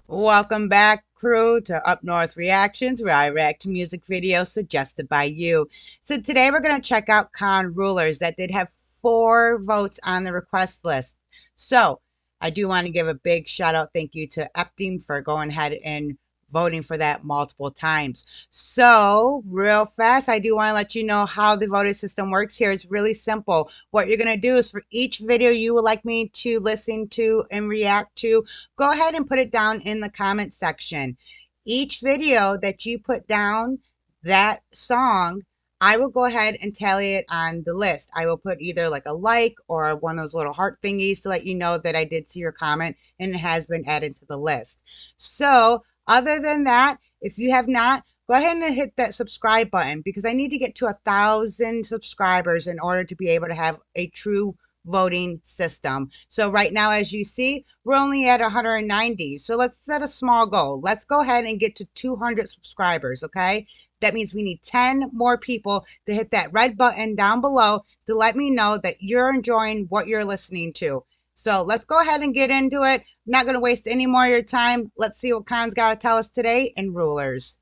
Welcome back, crew, to Up North Reactions, where I react to music videos suggested by you. So today we're going to check out K.A.A.N Rulers that did have 4 votes on the request list. So I do want to give a big shout out thank you to Epting for going ahead and voting for that multiple times. So real fast, I do want to let you know how the voting system works here. It's really simple. What you're going to do is for each video you would like me to listen to and react to, go ahead and put it down in the comment section. Each video that you put down, that song, I will go ahead and tally it on the list. I will put either like a like or one of those little heart thingies to let you know that I did see your comment and it has been added to the list. So other than that, if you have not, go ahead and hit that subscribe button because I need to get to 1,000 subscribers in order to be able to have a true voting system. So right now, as you see, we're only at 190. So let's set a small goal. Let's go ahead and get to 200 subscribers, okay? That means we need 10 more people to hit that red button down below to let me know that you're enjoying what you're listening to. So let's go ahead and get into it. I'm not going to waste any more of your time. Let's see what K.A.A.N's got to tell us today in Rulers.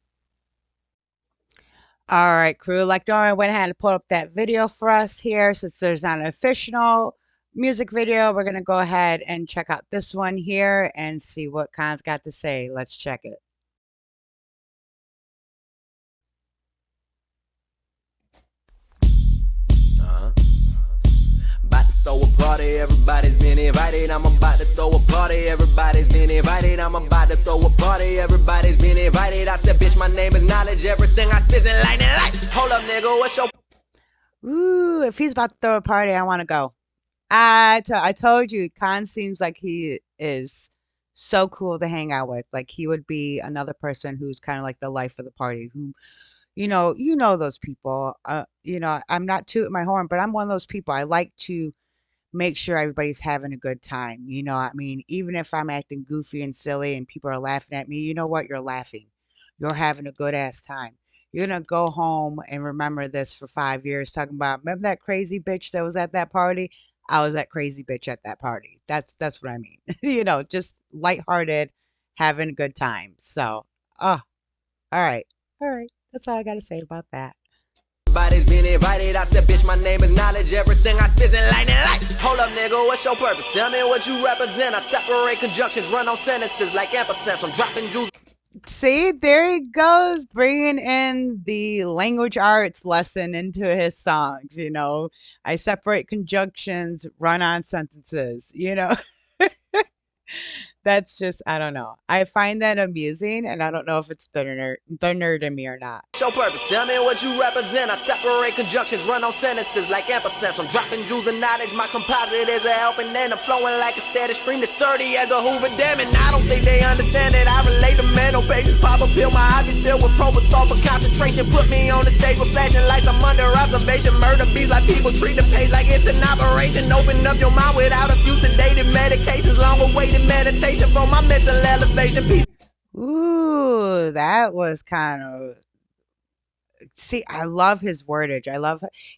All right, crew. Like Dora went ahead and pull up that video for us here. Since there's not an official music video, we're going to go ahead and check out this one here and see what K.A.A.N's got to say. Let's check it. Throw a party, everybody's been invited. I'm about to throw a party, everybody's been invited. I'm about to throw a party, everybody's been invited. I said, bitch, my name is knowledge. Everything I spit is lightning light. Hold up, nigga, what's your... Ooh, if he's about to throw a party, I want to go. I told you, K.A.A.N seems like he is so cool to hang out with. Like he would be another person who's kind of like the life of the party. Who, you know those people. I'm not tooting my horn, but I'm one of those people. I like to make sure everybody's having a good time. I mean, even if I'm acting goofy and silly and people are laughing at me, you know what? You're laughing. You're having a good ass time. You're going to go home and remember this for 5 years talking about, remember that crazy bitch that was at that party? I was that crazy bitch at that party. That's what I mean. Just lighthearted, having a good time. So, all right. All right. That's all I got to say about that. Everybody's been invited. I said, bitch, my name is knowledge. Everything I spit is lightning light. Hold up, nigga, what's your purpose? Tell me what you represent. I separate conjunctions, run on sentences like ampersands. I'm dropping juice. See, there he goes, bringing in the language arts lesson into his songs. I separate conjunctions, run on sentences. That's just, I don't know. I find that amusing, and I don't know if it's the nerd in me or not. Show purpose. Tell me what you represent. I separate conjunctions, run on sentences like ampersands. I'm dropping jewels of knowledge. My composite is a helping and I'm flowing like a steady stream that's sturdy as a Hoover Dam. And I don't think they understand that I relate to mental pages. Pop a pill, my eyes is filled with thought for concentration. Put me on the stage with flashing lights. I'm under observation. Murder beats like people treat the page like it's an operation. Open up your mind without a few sedated medications. Long awaited meditation for my mental elevation. Peace. Ooh, that was kind of... See, I love his wordage.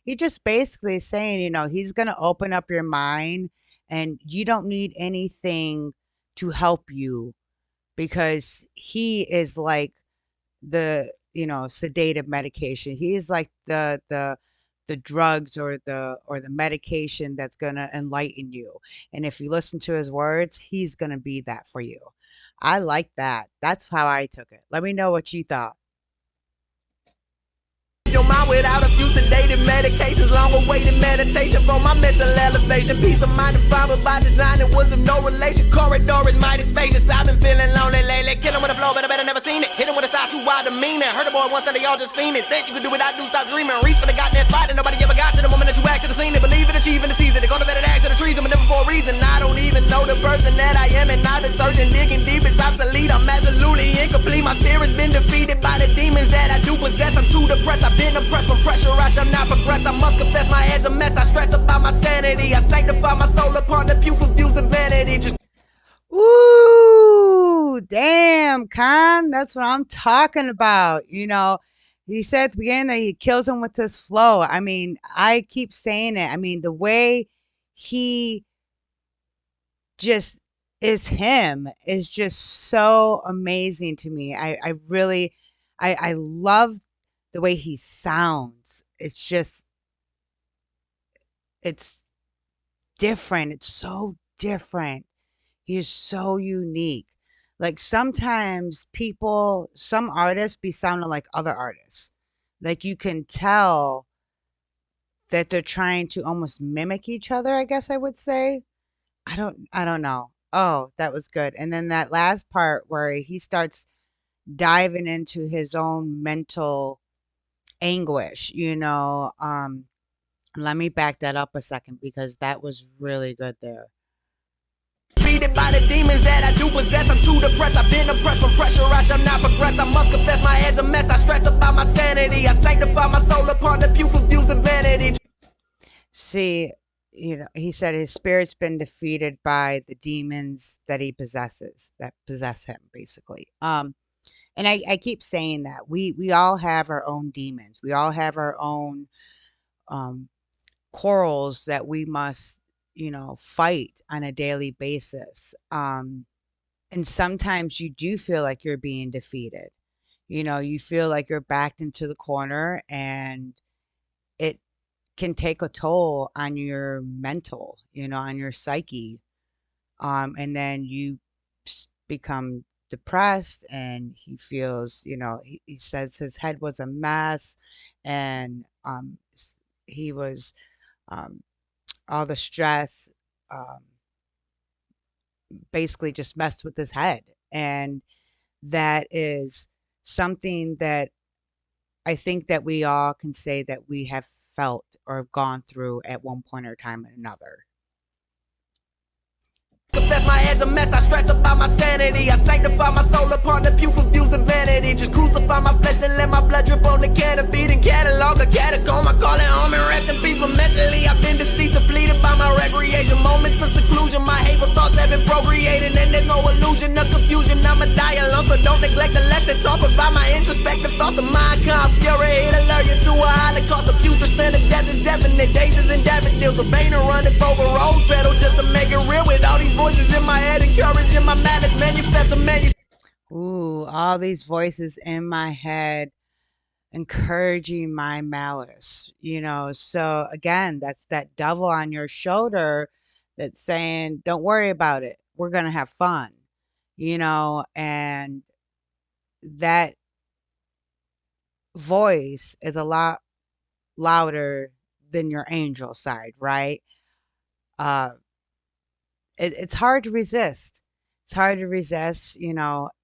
He just basically saying, he's going to open up your mind and you don't need anything to help you because he is like the, sedative medication. He is like the drugs or the medication that's going to enlighten you. And if you listen to his words, he's going to be that for you. I like that. That's how I took it. Let me know what you thought. Your mind without a few sedated medications, long awaited meditation for my mental elevation. Peace of mind defined by design, it was of no relation. Corridor is mighty spacious. I've been feeling lonely lately. Kill him with a flow, but I better never seen it. Hit him with a side too wide to mean it. Heard a boy once that they all just fiending. Think you could do what I do, stop dreaming. Reach for the goddamn spot and nobody ever got to the moment that you actually seen it. Believe it, achieve it, seize it. They go to bed and ask to the treason, but never for a reason. I don't even know the person that I am, and I've been searching, digging deep. It's obsolete. I'm absolutely incomplete. My spirit's been defeated by the demons that I do possess. I'm too depressed. I've been oppressed from pressure. I shall not progress. I must confess my head's a mess. I stress about my sanity. I sanctify my soul upon the pew for views of vanity. Just Ooh, damn, K.A.A.N, that's what I'm talking about. He said at the beginning that he kills him with his flow. I mean, I keep saying it. I mean, the way he just is him is just so amazing to me. I really, I love the way he sounds. It's just, it's different. It's so different. He is so unique. Like sometimes people, some artists be sounding like other artists. Like you can tell that they're trying to almost mimic each other, I guess I would say. I don't know. Oh, that was good. And then that last part where he starts diving into his own mental anguish, let me back that up a second because that was really good there. Defeated by the demons that I do possess. I'm too depressed. I've been oppressed from pressure. I shall not progress. I must confess my head's a mess. I stress about my sanity. I sanctify my soul upon the pew for views of vanity. See, he said his spirit's been defeated by the demons that he possesses, that possess him, basically. And I keep saying that we all have our own demons. We all have our own um quarrels that we must, fight on a daily basis. And sometimes you do feel like you're being defeated. You feel like you're backed into the corner and it can take a toll on your mental, on your psyche. And then you become depressed and he feels, he says his head was a mess and he was um, all the stress um, basically just messed with his head. And that is something that I think that we all can say that we have felt or have gone through at one point or time or another. Confess my head's a mess. I stress about my sanity. I sanctify my soul upon the pew for views of vanity. Just crucify my flesh and let my blood drip on the canopy. Then catalog a catacomb. I call it home and rest in peace. But mentally, I've been deceased, depleted by my recreation. Moments of seclusion. My hateful thoughts have been procreating. And there's no illusion of confusion. I'm a die alone, so don't neglect the lesson taught. Provide my introspective thoughts of mind. Confuriate, alert you to a holocaust of putrid sin of death is definite. Daisies and daffodils. The vein are running for a rose petal just to make it real with all these voices in my head, encouraging my madness, manifest the manuscript. Ooh, all these voices in my head encouraging my malice, So again, that's that devil on your shoulder that's saying, don't worry about it. We're going to have fun, and that voice is a lot louder than your angel side, right? Uh, it's hard to resist. It's hard to resist,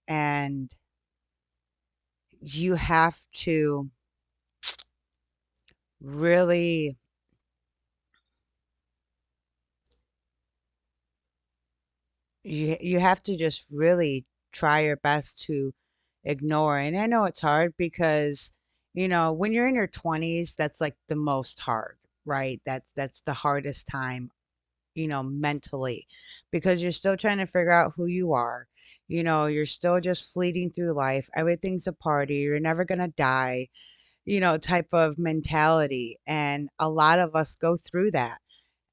and you have to really, you have to just really try your best to ignore. And I know it's hard because, when you're in your 20s, that's like the most hard, right? That's the hardest time, mentally, because you're still trying to figure out who you are. You're still just fleeting through life. Everything's a party. You're never going to die, type of mentality. And a lot of us go through that.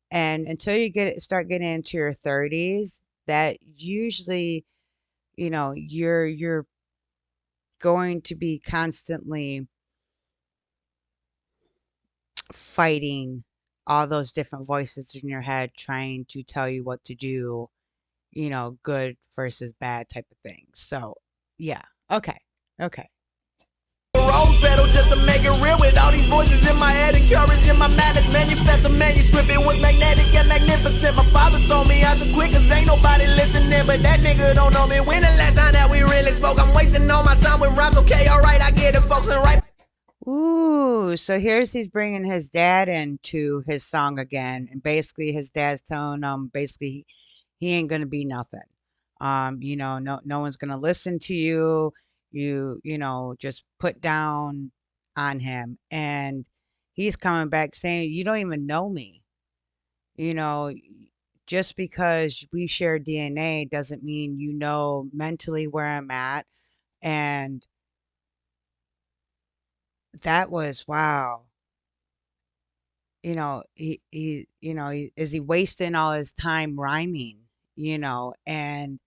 And until you start getting into your 30s, that usually, you're going to be constantly fighting all those different voices in your head trying to tell you what to do, good versus bad type of thing. So, yeah. Okay. Okay. Rose pedal just to make it real with all these voices in my head, encouraging my madness, manifest the manuscript. It was magnetic and magnificent. My father told me I was quick cause ain't nobody listening, but that nigga don't know me. When the last time that we really spoke? I'm wasting all my time with rhymes. Okay, alright, I get it, folks, and right. Ooh, so he's bringing his dad into his song again, and basically his dad's telling him basically he ain't gonna be nothing. No one's gonna listen to you. Just put down on him, and he's coming back saying, "You don't even know me. You know, just because we share DNA doesn't mean you know mentally where I'm at, and That was wow. Is he wasting all his time rhyming? And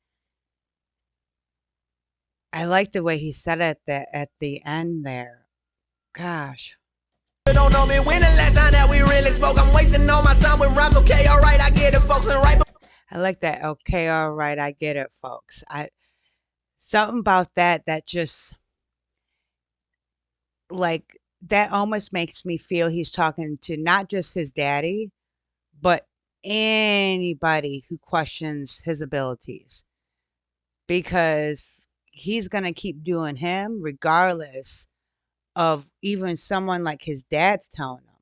I like the way he said it at the end there. Gosh. Don't know me when the last time that we really spoke. I'm wasting all my time with rhymes. Okay, alright, I get it, folks. And right. I like that. Okay, all right, I get it, folks. I Something about that just like that almost makes me feel he's talking to not just his daddy, but anybody who questions his abilities because he's going to keep doing him regardless of even someone like his dad's telling him.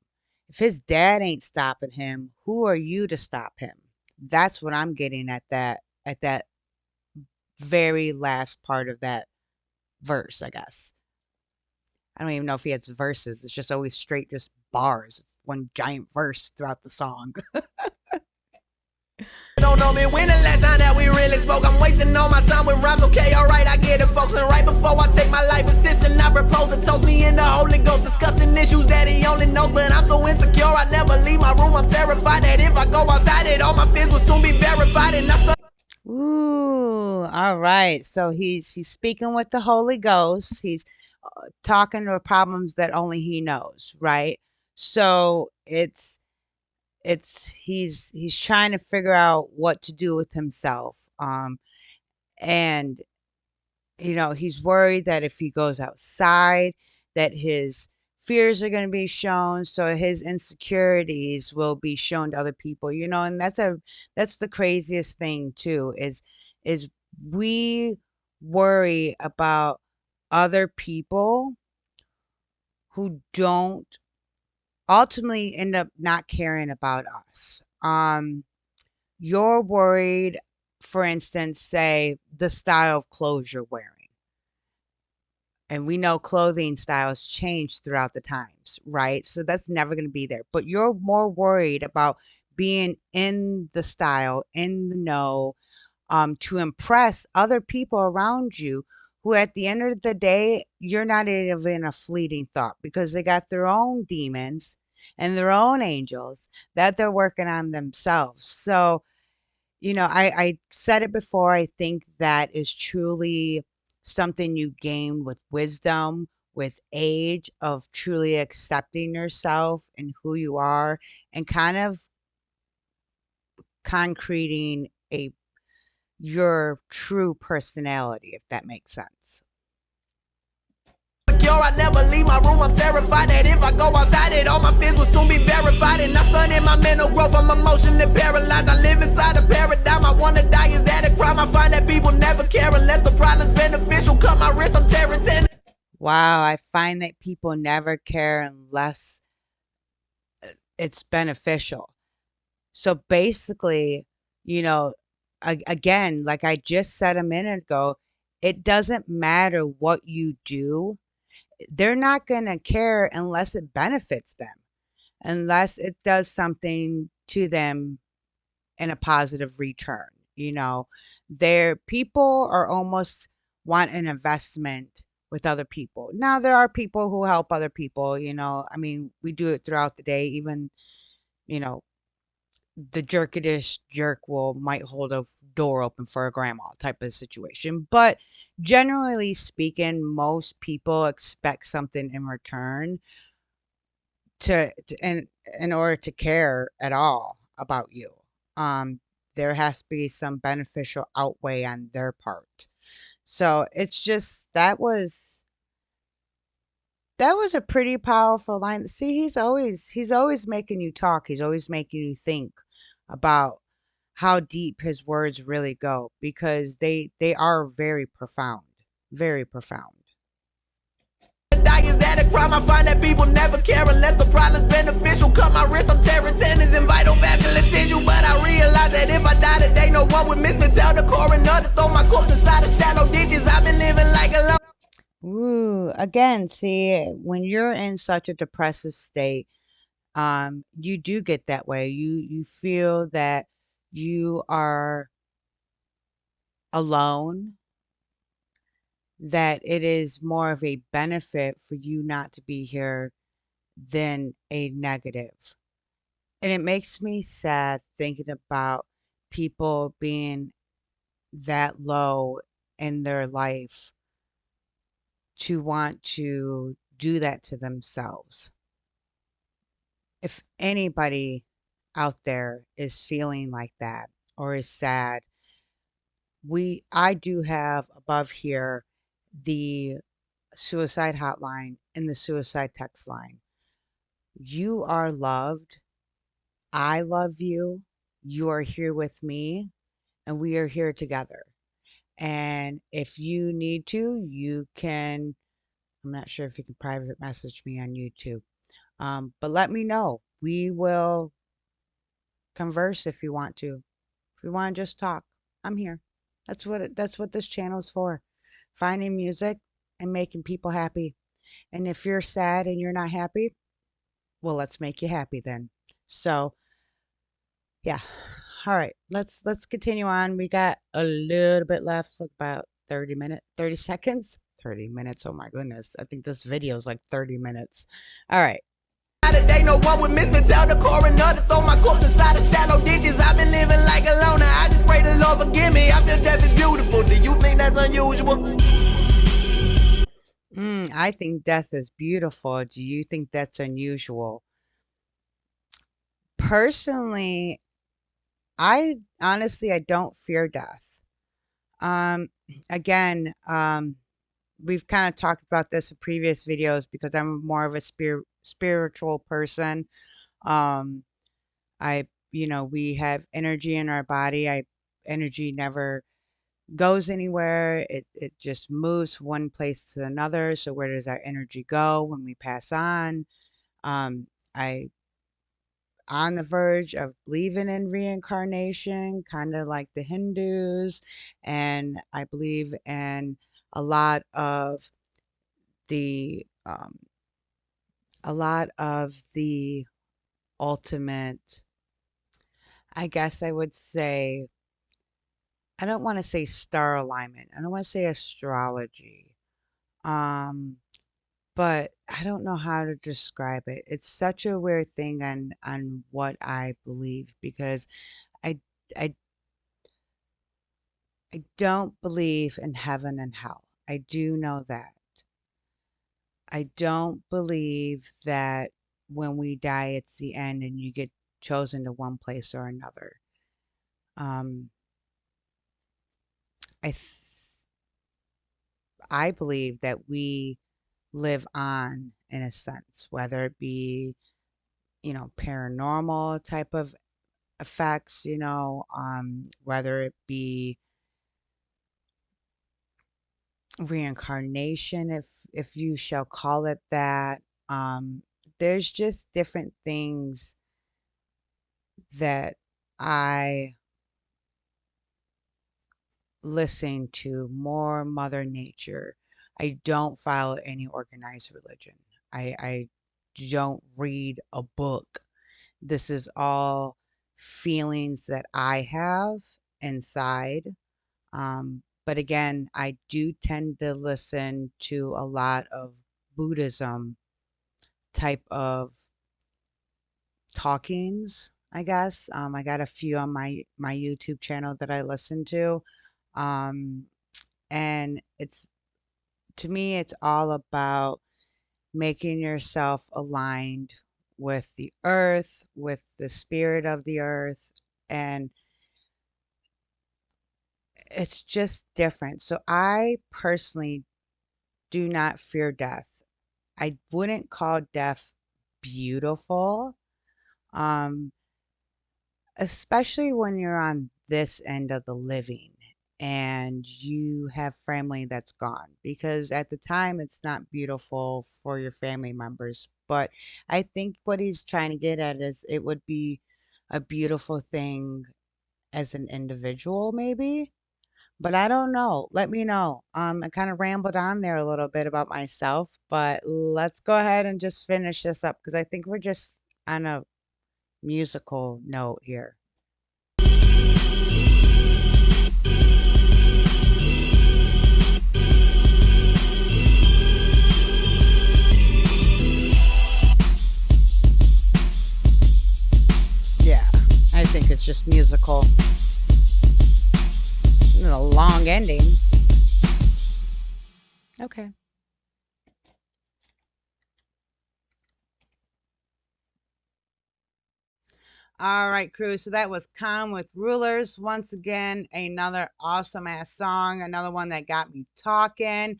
If his dad ain't stopping him, who are you to stop him? That's what I'm getting at that very last part of that verse, I guess. I don't even know if he has verses. It's just always straight just bars. It's one giant verse throughout the song. Don't know me when the last time that we really spoke. I'm wasting all my time with rhymes. Okay, alright, I get it, folks. And right before I take my life, insisting I propose to toast me in the Holy Ghost, discussing issues that he only knows. But I'm so insecure, I never leave my room. I'm terrified that if I go outside, it all my fears will soon be verified. And I'm Ooh, all right. So he's speaking with the Holy Ghost. He's talking to problems that only he knows, right? So he's trying to figure out what to do with himself. And he's worried that if he goes outside, that his fears are going to be shown, so his insecurities will be shown to other people, and that's the craziest thing too is we worry about other people who don't ultimately end up not caring about us. You're worried, for instance, say the style of clothes you're wearing. And we know clothing styles change throughout the times, right? So that's never going to be there. But you're more worried about being in the style, in the know, to impress other people around you who, at the end of the day, you're not even a fleeting thought because they got their own demons and their own angels that they're working on themselves. So, I said it before. I think that is truly something you gain with wisdom, with age, of truly accepting yourself and who you are, and kind of concreting a your true personality, if that makes sense. insecure, I never leave my room. I'm terrified that if I go outside, it all my fears will soon be verified. And I'm studying my mental growth. I'm emotionally paralyzed. I live inside a paradigm. I wanna die. Is that a crime? I find that people never care unless the problem's beneficial. Cut my wrist, I'm tearing ten. Wow, I find that people never care unless it's beneficial. So basically, you know, again, like I just said a minute ago, it doesn't matter what you do. They're not going to care unless it benefits them, unless it does something to them in a positive return. Their people are almost want an investment with other people. Now, there are people who help other people, I mean, we do it throughout the day, even, you know, the jerkadish jerk will might hold a door open for a grandma type of situation. But generally speaking, most people expect something in return in order to care at all about you. Um, there has to be some beneficial outweigh on their part. So it's just that was a pretty powerful line. See, he's always making you talk. He's always making you think about how deep his words really go because they are very profound. Very profound. Die, is that a crime? I find that people never care unless the problem's beneficial. Cut my wrist, I'm tearing tendons and vital vascular tissue. But I realize that if I die today, no one would miss me. Tell the coroner to throw my corpse inside the shallow ditches. I've been living like a Ooh, again, see, when you're in such a depressive state, you do get that way. You feel that you are alone, that it is more of a benefit for you not to be here than a negative. And it makes me sad thinking about people being that low in their life to want to do that to themselves. If anybody out there is feeling like that or is sad, I do have above here the suicide hotline and the suicide text line. You are loved. I love you. You are here with me, and we are here together. And if you need to, you can, I'm not sure if you can private message me on YouTube. But let me know. We will converse if you want to. If you want to just talk, I'm here. That's what this channel is for. Finding music and making people happy. And if you're sad and you're not happy, well, let's make you happy then. So, yeah. All right. Let's continue on. We got a little bit left, like about 30 seconds. 30 minutes. Oh my goodness. I think this video is like 30 minutes. All right. Today, no one would miss me. Tell the coroner to throw my corpse inside the shallow ditches. I've been living like a loner. I just pray the Lord forgive me. I feel death is beautiful. Do you think that's unusual? I think death is beautiful. Do you think that's unusual? Personally, I don't fear death. Um, again, we've kind of talked about this in previous videos because I'm more of a spiritual person. Um, we have energy in our body. Energy never goes anywhere. It just moves from one place to another. So where does our energy go when we pass on? I on the verge of believing in reincarnation, kind of like the Hindus, and I believe in a lot of the ultimate, I guess I would say, I don't want to say star alignment. I don't want to say astrology. Um, but I don't know how to describe it. It's such a weird thing on what I believe because I I I don't believe in heaven and hell. I do know that. I don't believe that when we die, it's the end and you get chosen to one place or another. Um, I th I believe that we live on in a sense, whether it be, paranormal type of effects, whether it be reincarnation, if you shall call it that. There's just different things that I listen to, more Mother Nature. I don't follow any organized religion. I don't read a book. This is all feelings that I have inside. But again, I do tend to listen to a lot of Buddhism type of talkings, I guess. I got a few on my YouTube channel that I listen to. Um, and it's to me, it's all about making yourself aligned with the earth, with the spirit of the earth, and it's just different. So I personally do not fear death. I wouldn't call death beautiful, um, especially when you're on this end of the living and you have family that's gone. Because at the time, it's not beautiful for your family members. But I think what he's trying to get at is it would be a beautiful thing as an individual, maybe. But I don't know. Let me know. I kind of rambled on there a little bit about myself, but let's go ahead and just finish this up because I think we're just on a musical note here. it's just musical. A long ending. Okay. All right, crew. So that was Calm with Rulers. Once again, another awesome ass song. Another one that got me talking.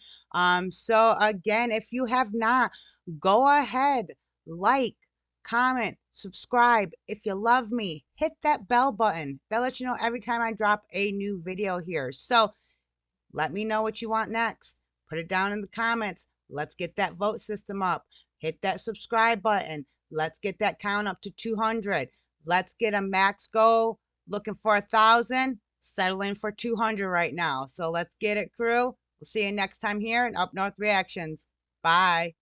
So again, if you have not, go ahead, like, comment, subscribe. If you love me, hit that bell button. That lets you know every time I drop a new video here. So let me know what you want next. Put it down in the comments. Let's get that vote system up. Hit that subscribe button. Let's get that count up to 200. Let's get a max goal. Looking for 1,000. Settling for 200 right now. So let's get it, crew. We'll see you next time here in Up North Reactions. Bye.